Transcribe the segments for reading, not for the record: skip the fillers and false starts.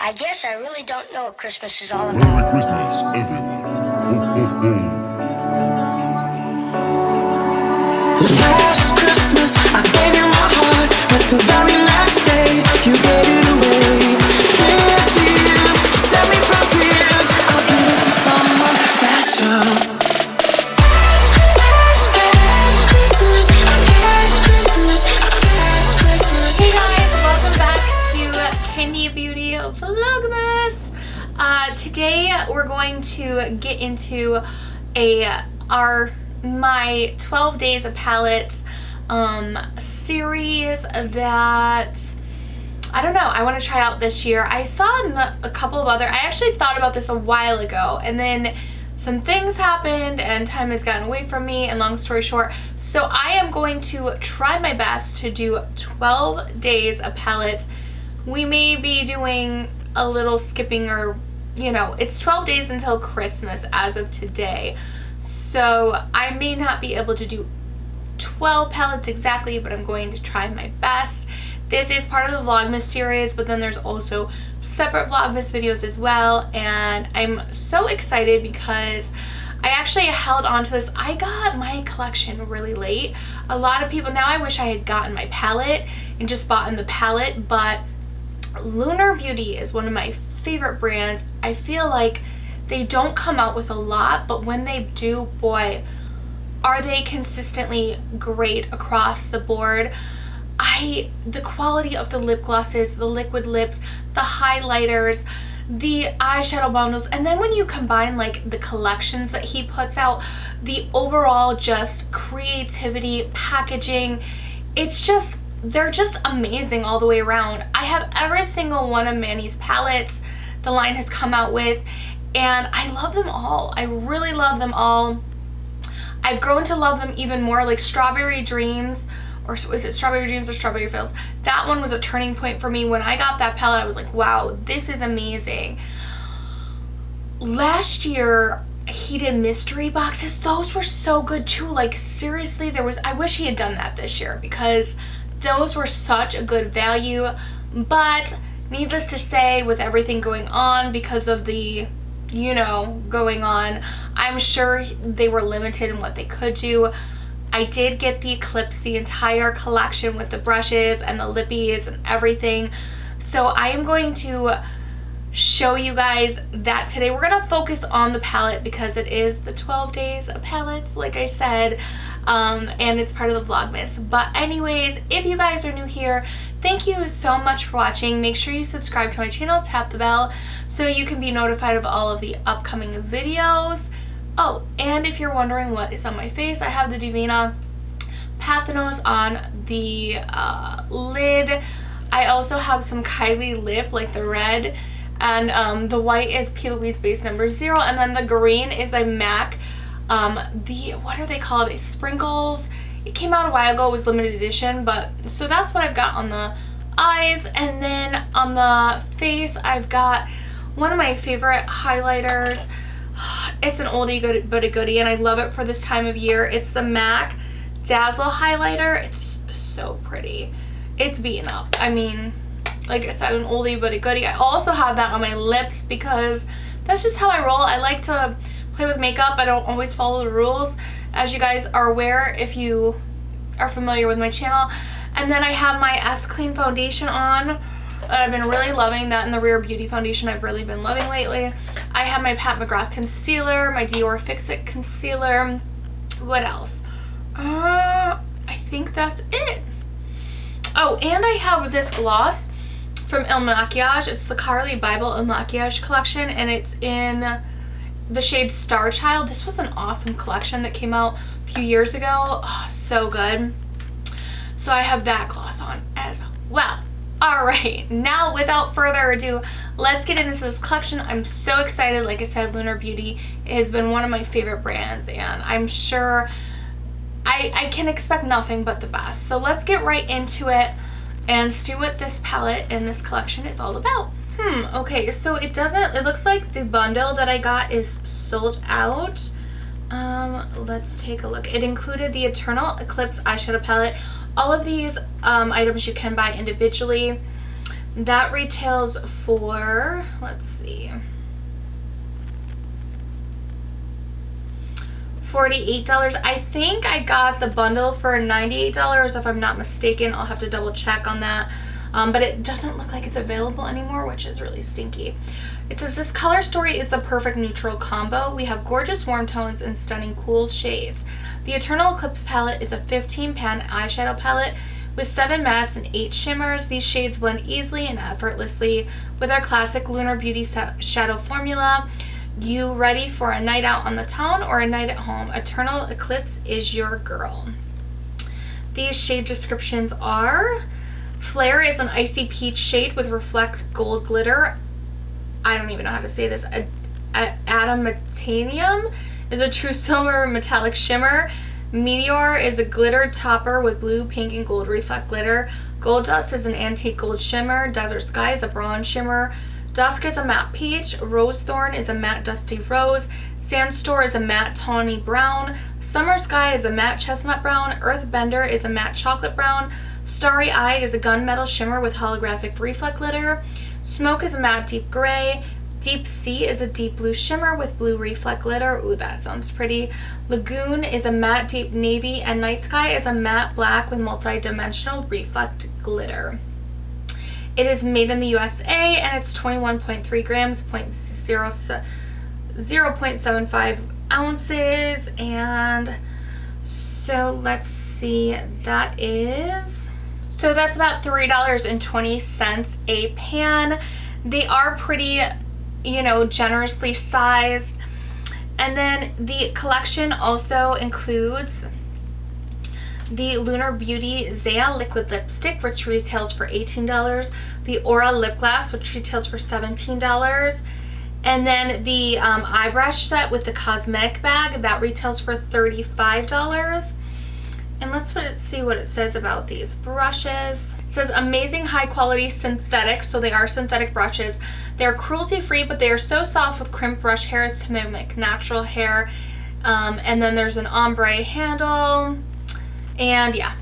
I guess I really don't know what Christmas is all about. Merry Christmas, everyone. Ho, ho, ho. Last Christmas, I gave you my heart, but the very next day, you gave it away. This year, to set me from tears, I'll give it to someone special. Hey guys, welcome back to Candy Beauty Vlogmas. Today we're going to get into my 12 days of palettes series that I don't know, I want to try out this year. I saw a couple of other, I actually thought about this a while ago, and then some things happened and time has gotten away from me, and long story short, so I am going to try my best to do 12 days of palettes. We may be doing a little skipping, or you know, it's 12 days until Christmas as of today, so I may not be able to do 12 palettes exactly, but I'm going to try my best. This is part of the Vlogmas series, but then there's also separate Vlogmas videos as well, and I'm so excited because I actually held on to this. I got my collection really late. A lot of people, now I wish I had gotten my palette and just bought in the palette, but Lunar Beauty is one of my favorite brands. I feel like they don't come out with a lot, but when they do, boy, are they consistently great across the board. The quality of the lip glosses, the liquid lips, the highlighters, the eyeshadow bundles, and then when you combine like the collections that he puts out, the overall just creativity, packaging, it's just, they're just amazing all the way around. I have every single one of Manny's palettes the line has come out with, and I love them all. I really love them all. I've grown to love them even more, like Strawberry Dreams, or is it Strawberry Dreams or Strawberry Fields? That one was a turning point for me. When I got that palette, I was like, wow, this is amazing. Last year, he did mystery boxes. Those were so good too. Like seriously, I wish he had done that this year because those were such a good value. But needless to say, with everything going on because of the, you know, going on, I'm sure they were limited in what they could do. I did get the Eclipse, the entire collection with the brushes and the lippies and everything. So I am going to show you guys that today. We're going to focus on the palette because it is the 12 days of palettes, like I said, and it's part of the Vlogmas. But anyways, if you guys are new here, thank you so much for watching. Make sure you subscribe to my channel, tap the bell, so you can be notified of all of the upcoming videos. Oh, and if you're wondering what is on my face, I have the Divinity Pathonos on the lid. I also have some Kylie lip, like the red, and the white is P. Louise base number 0, and then the green is a MAC, what are they called? They sprinkles. It came out a while ago, it was limited edition, but so that's what I've got on the eyes. And then on the face, I've got one of my favorite highlighters. It's an oldie but a goodie, and I love it for this time of year. It's the MAC Dazzle highlighter. It's so pretty. It's beaten up. I mean, like I said, an oldie but a goodie. I also have that on my lips because that's just how I roll. I like to play with makeup. I don't always follow the rules, as you guys are aware if you are familiar with my channel. And then I have my S Clean foundation on. I've been really loving that, in the Rare Beauty foundation I've really been loving lately. I have my Pat McGrath concealer, my Dior Fix It concealer. What else? I think that's it. Oh, and I have this gloss from Il Makiage. It's the Carly Bible Il Makiage collection, and it's in the shade Star Child. This was an awesome collection that came out a few years ago. Oh, so good. So I have that gloss on as well. Alright, now without further ado, let's get into this collection. I'm so excited. Like I said, Lunar Beauty has been one of my favorite brands, and I'm sure I can expect nothing but the best. So let's get right into it and see what this palette and this collection is all about. Okay, so it looks like the bundle that I got is sold out. Let's take a look. It included the Eternal Eclipse eyeshadow palette. All of these items you can buy individually. That retails for, let's see, $48. I think I got the bundle for $98 if I'm not mistaken. I'll have to double check on that. But it doesn't look like it's available anymore, which is really stinky. It says this color story is the perfect neutral combo. We have gorgeous warm tones and stunning cool shades. The Eternal Eclipse palette is a 15-pan eyeshadow palette with 7 mattes and 8 shimmers. These shades blend easily and effortlessly with our classic Lunar Beauty shadow formula. You ready for a night out on the town or a night at home? Eternal Eclipse is your girl. These shade descriptions are: Flare is an icy peach shade with reflect gold glitter. I don't even know how to say this. Adamantium is a true silver metallic shimmer. Meteor is a glitter topper with blue, pink, and gold reflect glitter. Gold Dust is an antique gold shimmer. Desert Sky is a bronze shimmer. Dusk is a matte peach. Rose Thorn is a matte dusty rose. Sandstore is a matte tawny brown. Summer Sky is a matte chestnut brown. Earthbender is a matte chocolate brown. Starry Eyed is a gunmetal shimmer with holographic reflect glitter. Smoke is a matte deep gray. Deep Sea is a deep blue shimmer with blue reflect glitter. Ooh, that sounds pretty. Lagoon is a matte deep navy, and Night Sky is a matte black with multi-dimensional reflect glitter. It is made in the USA, and it's 21.3 grams, 0.75 ounces, and so let's see, that's about $3.20 a pan. They are pretty, you know, generously sized. And then the collection also includes the Lunar Beauty Zaya Liquid Lipstick, which retails for $18. The Aura Lip Gloss, which retails for $17. And then the eye brush set with the cosmetic bag, that retails for $35. And let's see what it says about these brushes. It says amazing high quality synthetic, so they are synthetic brushes. They're cruelty free, but they are so soft with crimped brush hairs to mimic natural hair. And then there's an ombre handle. And yeah.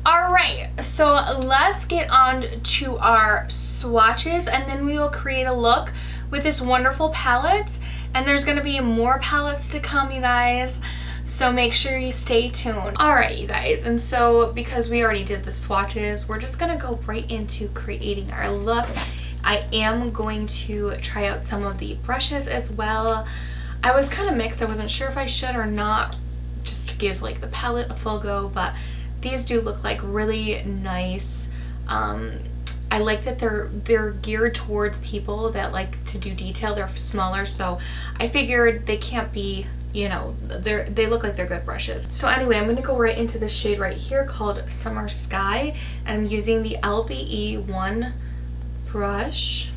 Alright, so let's get on to our swatches, and then we will create a look with this wonderful palette. And there's going to be more palettes to come, you guys. So make sure you stay tuned. Alright, you guys, and so because we already did the swatches, we're just going to go right into creating our look. I am going to try out some of the brushes as well. I was kind of mixed. I wasn't sure if I should or not, just to give like the palette a full go, but these do look like really nice. I like that they're geared towards people that like to do detail. They're smaller, so I figured they can't be, you know, they look like they're good brushes. So anyway, I'm going to go right into the shade right here called Summer Sky, and I'm using the LBE1 brush.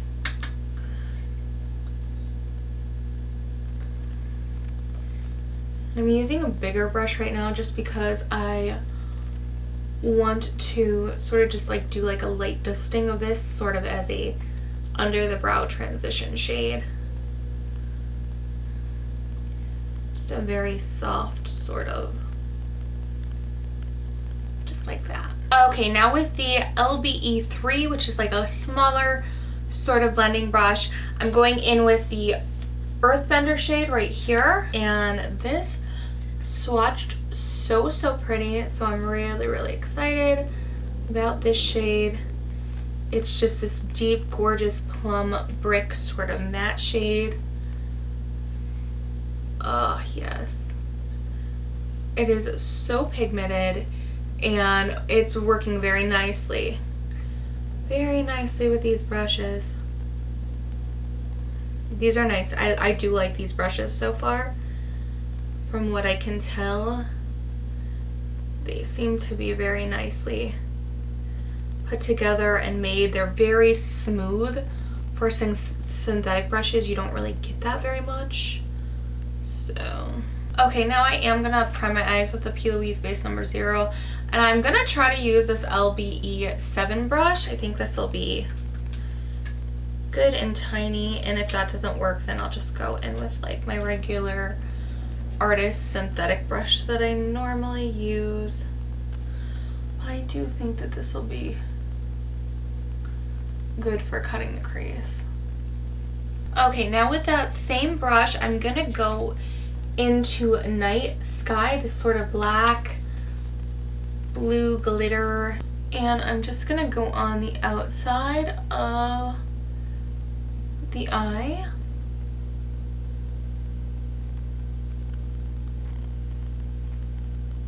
I'm using a bigger brush right now just because I want to sort of just like do like a light dusting of this sort of as a under the brow transition shade. Just a very soft sort of, just like that. Okay, now with the LBE3, which is like a smaller sort of blending brush, I'm going in with the Earthbender shade right here, and this swatched so pretty, so I'm really excited about this shade. It's just this deep, gorgeous plum brick sort of matte shade. Oh yes, it is so pigmented, and it's working very nicely with these brushes. These are nice. I do like these brushes so far. From what I can tell, they seem to be very nicely put together and made. They're very smooth. For synthetic brushes, you don't really get that very much. So, okay, now I am gonna prime my eyes with the P. Louise base number 0, and I'm gonna try to use this LBE7 brush. I think this will be good and tiny, and if that doesn't work, then I'll just go in with like my regular artist synthetic brush that I normally use. But I do think that this will be good for cutting the crease. Okay, now with that same brush, I'm gonna go into Night Sky, this sort of black blue glitter, and I'm just gonna go on the outside of the eye.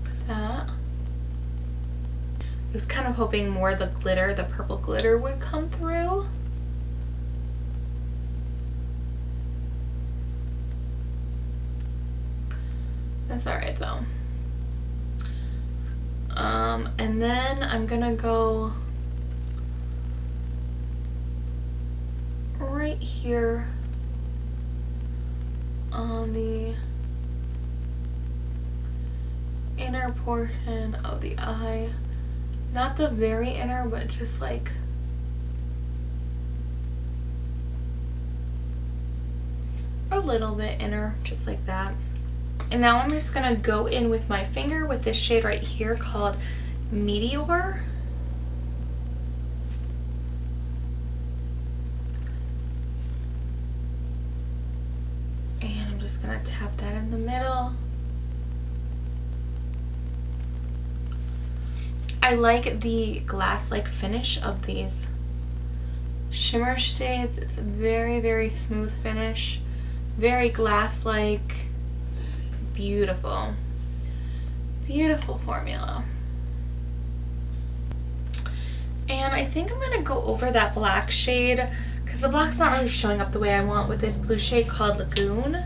With that. I was kind of hoping more of the glitter, the purple glitter, would come through. That's alright though. And then I'm gonna go right here on the inner portion of the eye. Not the very inner, but just like a little bit inner, just like that. And now I'm just gonna go in with my finger with this shade right here called Meteor. And I'm just gonna tap that in the middle. I like the glass-like finish of these shimmer shades. It's a very, very smooth finish. Very glass-like. Beautiful. Beautiful formula. And I think I'm going to go over that black shade because the black's not really showing up the way I want with this blue shade called Lagoon.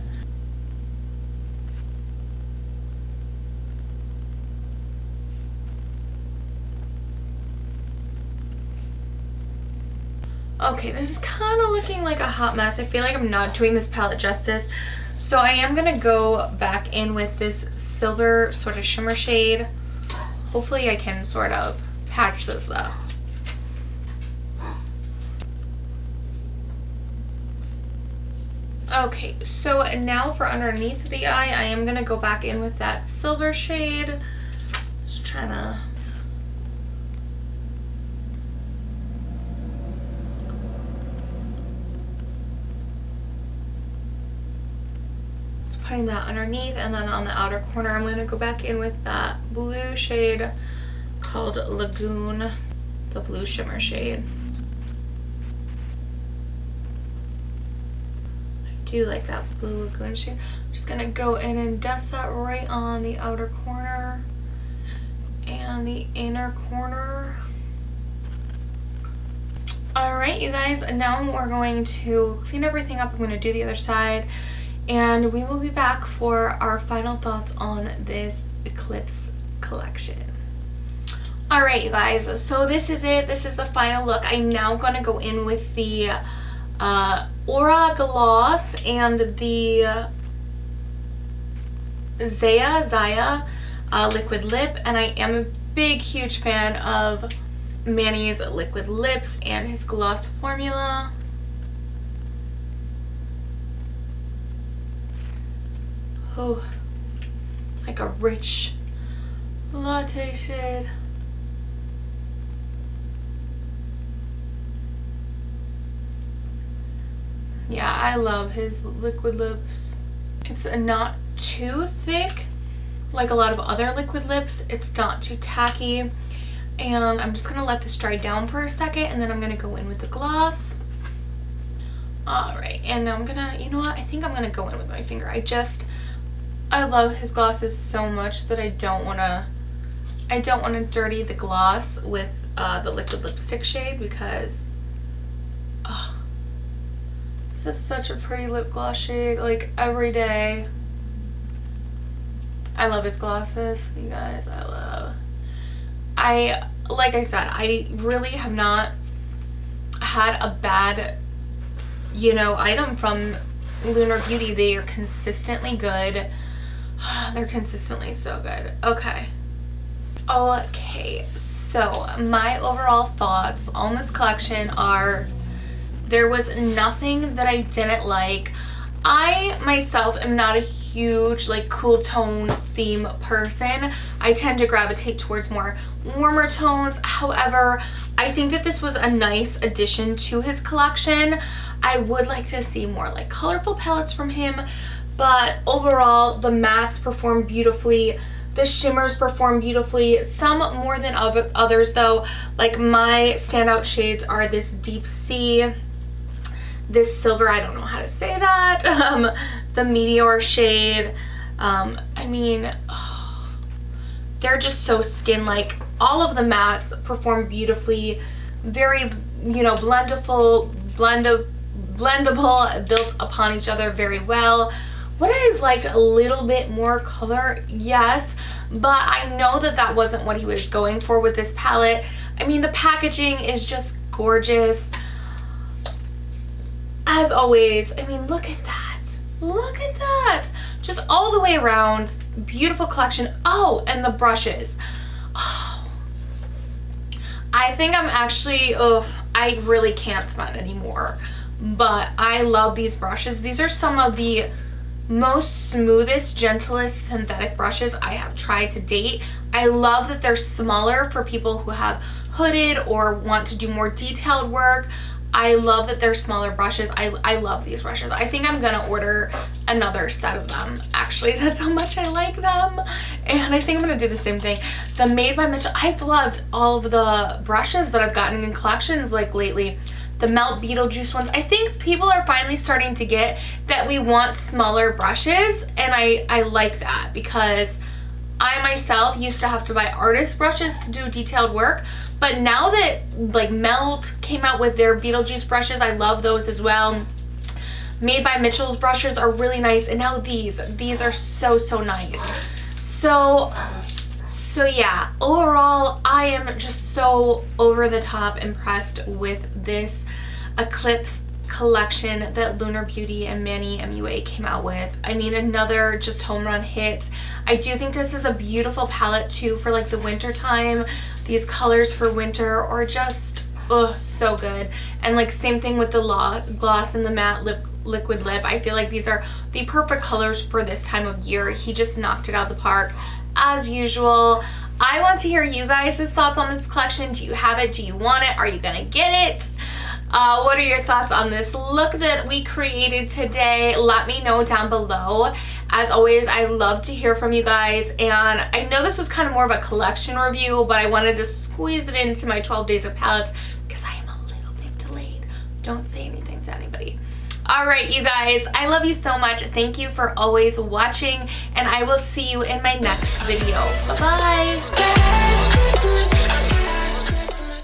Okay, this is kind of looking like a hot mess. I feel like I'm not doing this palette justice. So I am going to go back in with this silver sort of shimmer shade. Hopefully I can sort of patch this up. Okay, so now for underneath the eye, I am going to go back in with that silver shade. Just trying to... putting that underneath, and then on the outer corner I'm going to go back in with that blue shade called Lagoon, the blue shimmer shade. I do like that blue Lagoon shade. I'm just going to go in and dust that right on the outer corner and the inner corner. Alright you guys, now we're going to clean everything up. I'm going to do the other side. And we will be back for our final thoughts on this Eclipse collection. Alright you guys, so this is it. This is the final look. I'm now going to go in with the Aura Gloss and the Zaya liquid lip. And I am a big, huge fan of Manny's liquid lips and his gloss formula. Oh, like a rich latte shade. Yeah, I love his liquid lips. It's not too thick like a lot of other liquid lips. It's not too tacky. And I'm just going to let this dry down for a second, and then I'm going to go in with the gloss. Alright, and now I'm going to, you know what, I think I'm going to go in with my finger. I love his glosses so much that I don't want to dirty the gloss with the liquid lipstick shade, because this is such a pretty lip gloss shade. Like every day, I love his glosses, you guys. Like I said, I really have not had a bad, item from Lunar Beauty. They are consistently good. They're consistently so good. Okay, so my overall thoughts on this collection are, there was nothing that I didn't like. I myself am not a huge like cool tone theme person. I tend to gravitate towards more warmer tones. However, I think that this was a nice addition to his collection. I would like to see more like colorful palettes from him, but overall the mattes perform beautifully. The shimmers perform beautifully, some more than others though. Like my standout shades are this deep sea, this silver, I don't know how to say that, the meteor shade. I mean, they're just so skin-like. All of the mattes perform beautifully, very, you know, blendable, built upon each other very well. Would I have liked a little bit more color? Yes, but I know that that wasn't what he was going for with this palette. I mean, the packaging is just gorgeous. As always, I mean, look at that. Look at that. Just all the way around, beautiful collection. Oh, and the brushes. Oh, I think I'm actually, I really can't spend anymore. But I love these brushes. These are some of the most smoothest, gentlest synthetic brushes I have tried to date. I love that they're smaller for people who have hooded or want to do more detailed work. I love that they're smaller brushes. I love these brushes. I think I'm gonna order another set of them. Actually, that's how much I like them. And I think I'm gonna do the same thing. The Made by Mitchell, I've loved all of the brushes that I've gotten in collections like lately. The Melt Beetlejuice ones. I think people are finally starting to get that we want smaller brushes, and I like that because I myself used to have to buy artist brushes to do detailed work, but now that like Melt came out with their Beetlejuice brushes, I love those as well. Made by Mitchell's brushes are really nice, and now these are so nice. So yeah, overall I am just so over the top impressed with this Eclipse collection that Lunar Beauty and Manny MUA came out with. I mean, another just home run hit. I do think this is a beautiful palette too for like the winter time. These colors for winter are just so good. And like same thing with the gloss and the matte liquid lip. I feel like these are the perfect colors for this time of year. He just knocked it out of the park as usual. I want to hear you guys' thoughts on this collection. Do you have it? Do you want it? Are you gonna get it? What are your thoughts on this look that we created today? Let me know down below. As always, I love to hear from you guys, and I know this was kind of more of a collection review, but I wanted to squeeze it into my 12 days of palettes because I am a little bit delayed. Don't say anything to anybody. Alright, you guys, I love you so much. Thank you for always watching, and I will see you in my next video. Bye-bye.